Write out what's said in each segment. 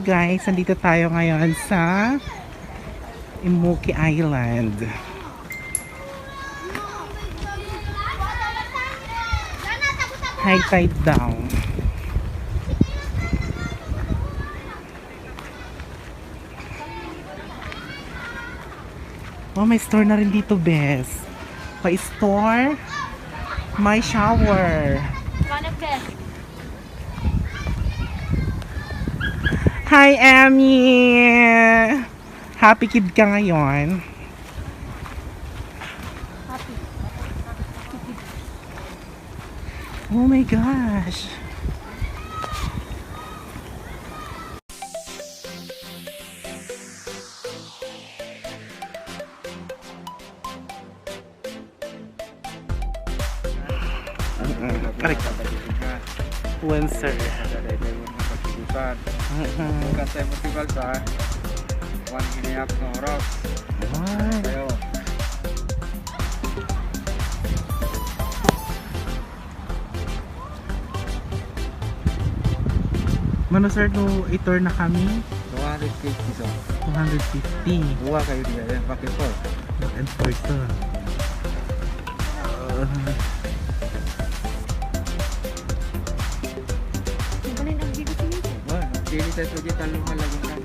guys, nandito tayo ngayon sa Immuki Island. High tide down. Oh, may store na rin dito, Bes. May store, may shower. Hi, Emmy! Happy kid ka ngayon. Happy. Oh my gosh! Windsor. Bukan saya festival sa 1.5 na oras. Ayo. Mano sir, no i-tour na kami? 250 so. 250. Dua kayo dia yan, pakai for. Back and forth to. Jadi saya tuju talung lagi kan.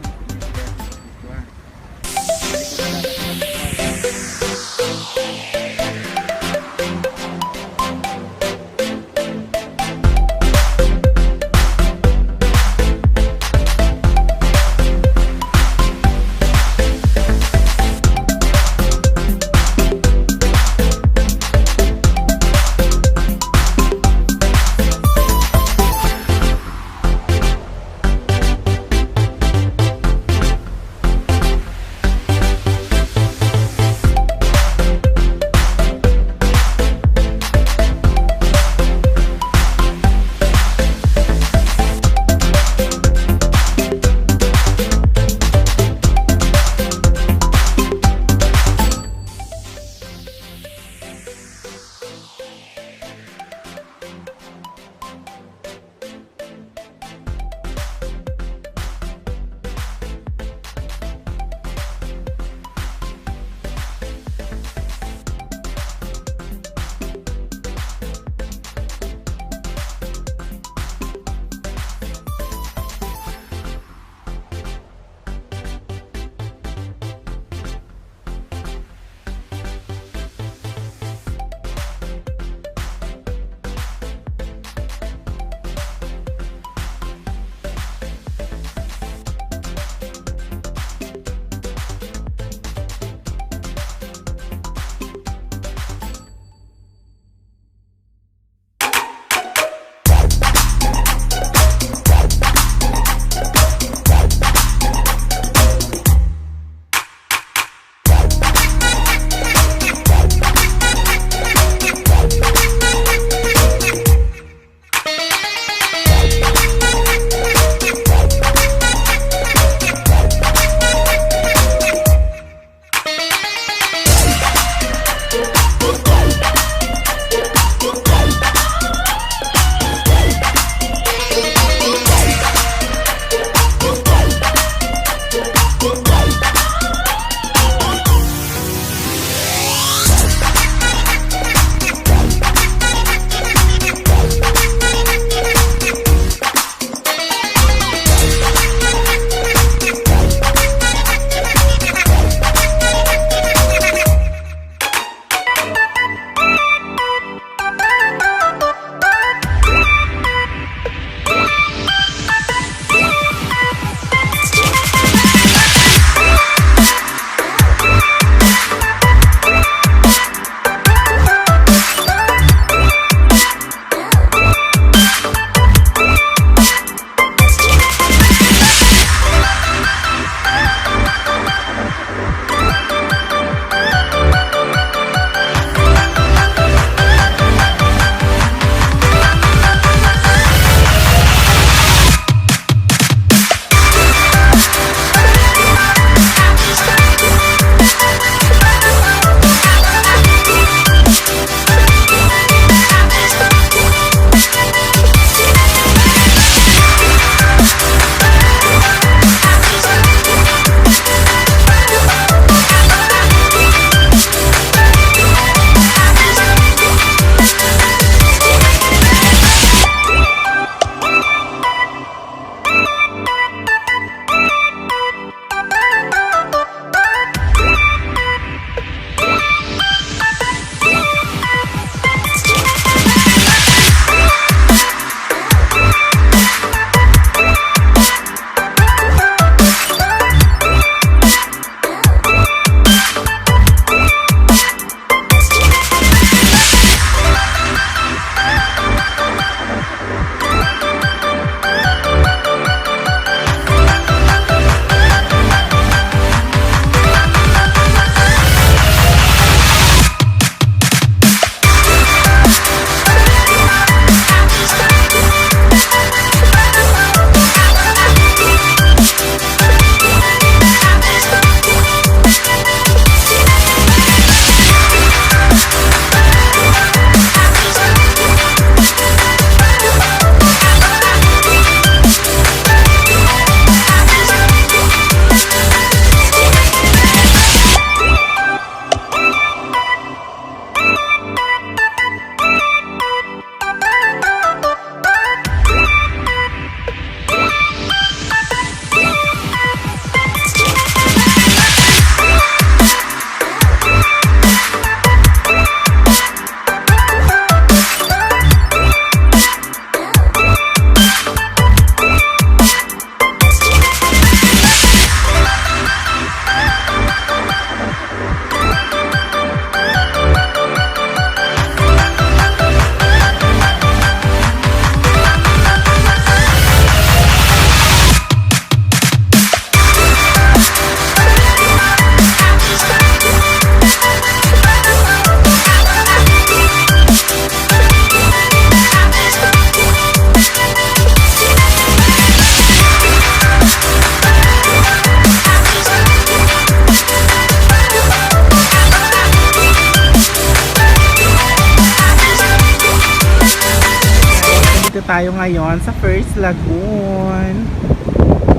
tayo ngayon sa First Lagoon.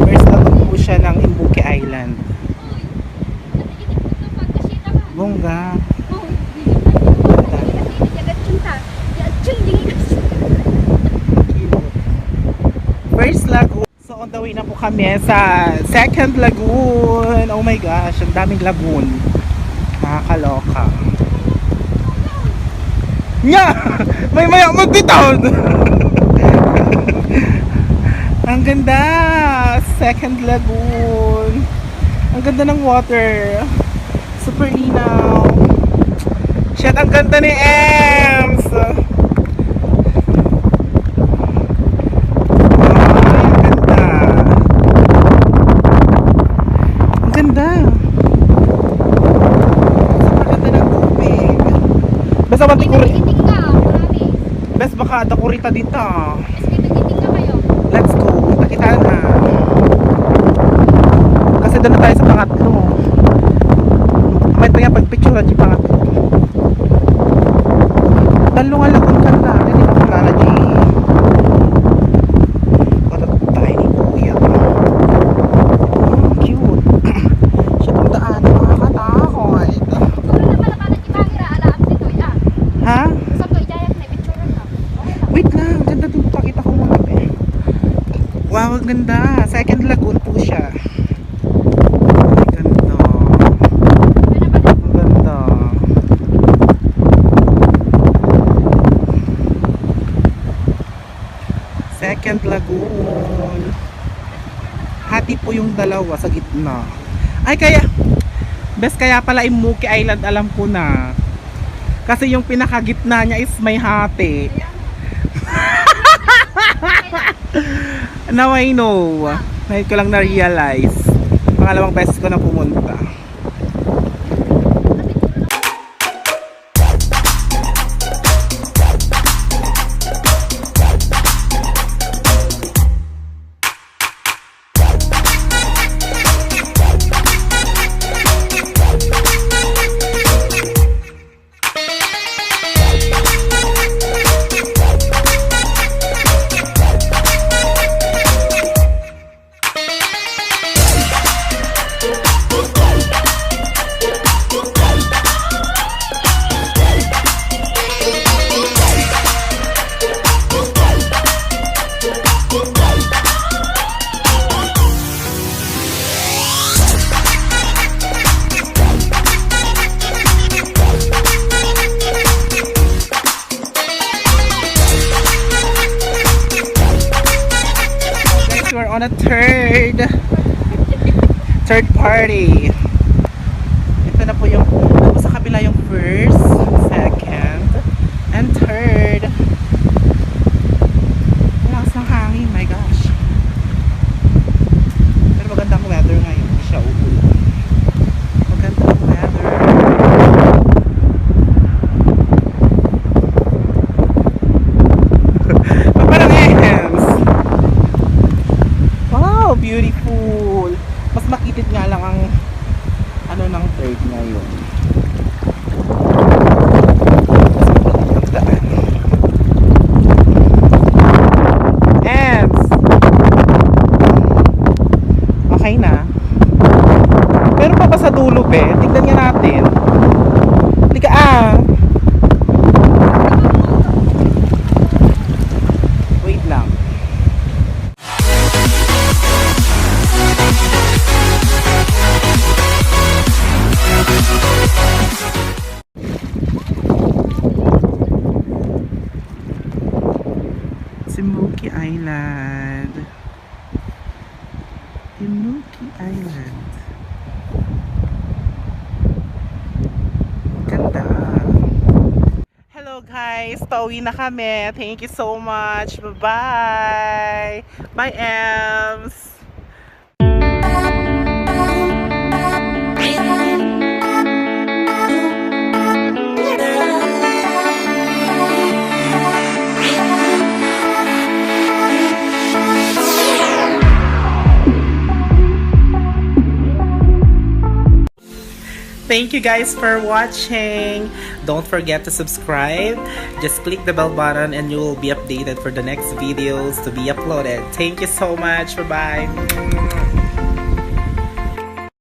First Lagoon po siya ng Immuki Island. Bongga. First Lagoon. So on the way na po kami sa Second Lagoon. Oh my gosh, ang daming lagoon. Nakakaloka. Nya! May magbitaw! Ang ganda! Second Lagoon. Ang ganda ng water. Super linaw. Shit, ang ganda ni Ems! Ang ganda! Super ganda ng tubig. Basta mati ko rin. Bes baka ada kurita dito. Let's go. Nakita na. Kasi doon na tayo sa pangatlo. May pa yung pagpicture di pangatlo. Talungan lang kung kanta. Hindi na kulala di. Patat tayo ni Kuya. Oh, cute. Siya kung daan. Nakakatakot. Ha? Wait lang, ganda dun. Pakita ko muna eh. Wow, ang ganda. Second Lagoon po siya. Ang ganda. Ang ganda. Second Lagoon. Hati po yung dalawa sa gitna. Ay kaya, best kaya pala Immuki Island alam ko na. Kasi yung pinakagitna niya is may hati. Now I know. Ngayon ko lang na-realize. Pangalawang beses ko na pumunta. We're on a third party. Ito na po yung sa kabila yung first, second, and third. Lakas ng hangin, my gosh. Pero magandang weather ngayon, hindi siya uulan. Magandang weather. Parang Ems. Wow, beautiful. Mas makitid nga lang ang ano ng third ngayon. Ems. Okay na. Pero pa ba sa dulo, be? Tignan nga natin. Halika Wait lang. Immuki Island. Immuki Island. Ganda. Hello guys, pauwi na kami. Thank you so much. Bye-bye. Bye, Ems. Thank you guys for watching. Don't forget to subscribe. Just click the bell button and you will be updated for the next videos to be uploaded. Thank you so much. Bye-bye.